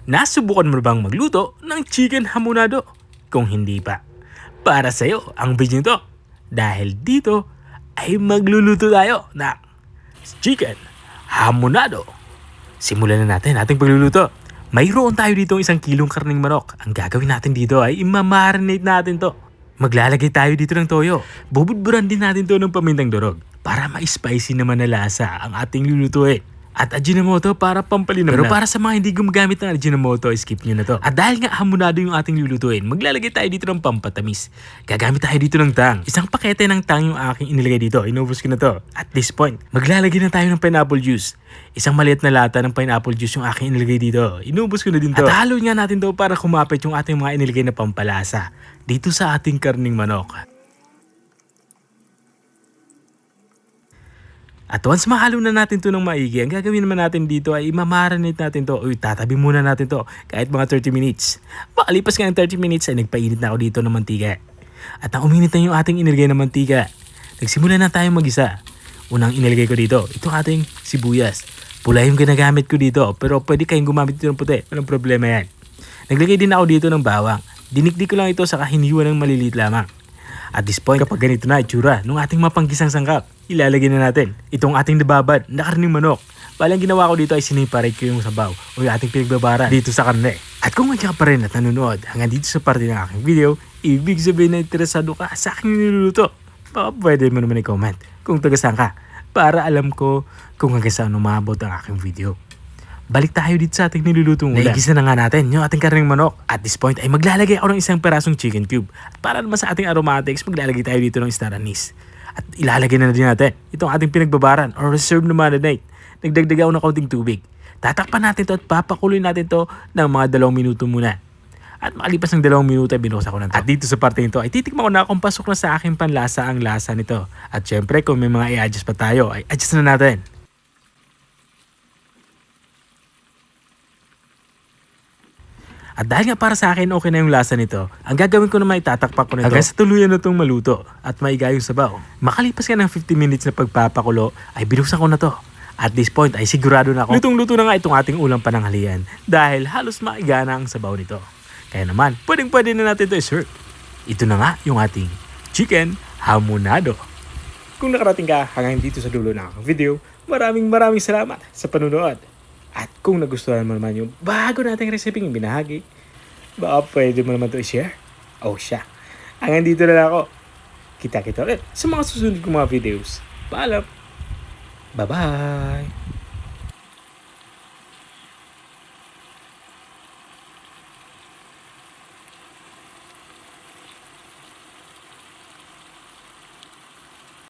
Nasubukan mo bang magluto ng chicken hamonado? Kung hindi pa, para sa'yo ang video nito. Dahil dito ay magluluto tayo ng chicken hamonado. Simulan na natin ating pagluluto. Mayroon tayo dito 1 kilong karning manok. Ang gagawin natin dito ay imamarinate natin to. Maglalagay tayo dito ng toyo. Bubudburan din natin to ng pamintang durog para ma-spicy naman na lasa ang ating lulutuin. At Ajinomoto para pampalinamnam. Pero para sa mga hindi gumagamit ng Ajinomoto, skip nyo na to. At dahil nga hamonado yung ating lulutuin, maglalagay tayo dito ng pampatamis. Gagamit tayo dito ng tang. 1 pakete ng tang yung aking inilagay dito. Inubos ko na to. At this point, maglalagay na tayo ng pineapple juice. 1 maliit na lata ng pineapple juice yung aking inilagay dito. Inubos ko na din to. At halo nga natin to para kumapit yung ating mga inilagay na pampalasa dito sa ating karning manok. At once mahalo na natin to ng maigi, ang gagawin naman natin dito ay imamarinate natin to. Tatabi muna natin to kahit mga 30 minutes. Makalipas nga ng 30 minutes ay nagpainit na ako dito ng mantika. At nang uminit na yung ating inilagay na mantika, nagsimula na tayong mag-isa. Unang inilagay ko dito, itong ating sibuyas. Pula yung ginagamit ko dito, pero pwede kayong gumamit dito ng puti. Walang problema yan. Naglagay din ako dito ng bawang. Dinikdik ko lang ito sa kahiniwan ng maliliit lamang. At this point, kapag ganito na itsura nung ating mapanggisang sangkap, ilalagay na natin itong ating nababad na karning manok. Balang ginawa ko dito ay siniparate ko yung sabaw o yung ating pinagbabara dito sa karne. At kung nandiyan ka pa rin at nanonood hanggang dito sa parte ng aking video, ibig sabihin na interesado ka sa aking niluluto. Baka pwede mo naman i-comment kung taga-saan ka para alam ko kung hanggang saan umabot ang aking video. Balik tayo dito sa ating nilulutong ulam. Naigisa na nga natin yung ating karning manok. At this point ay maglalagay ako ng 1 perasong chicken cube. At para naman sa ating aromatics, maglalagay tayo dito ng star anise. At ilalagay na din natin itong ating pinagbabaran or reserve na marinade. Nagdagdag ako ng kaunting tubig. Tatakpan natin to at papakuloy natin to ng mga 2 minuto muna. At makalipas ng 2 minuto ay binukas ako na to. At dito sa parte nito ay titikman ko na kung pasok na sa aking panlasa ang lasa nito. At syempre kung may mga i-adjust pa tayo ay adjust na natin. At dahil nga para sa akin okay na yung lasa nito, ang gagawin ko naman itatakpak ko nito hanggang sa tuluyan na itong maluto at maiga yung sabaw. Makalipas nga ng 15 minutes na pagpapakulo ay binuksan ko na to. At this point ay sigurado na ako lutong-luto na nga itong ating ulam pananghalian dahil halos maiga na ang sabaw nito. Kaya naman, pwede na natin ito i-serve. Ito na nga yung ating chicken hamonado. Kung nakarating ka hanggang dito sa dulo ng aking video, maraming salamat sa panunood. At kung nagustuhan mo naman yung bago nating recipe yung binahagi, baka pwede mo naman ito i-share. Siya. Hanggang dito na lang ako. Kita ulit sa mga susunod kong mga videos. Paalam! Bye-bye!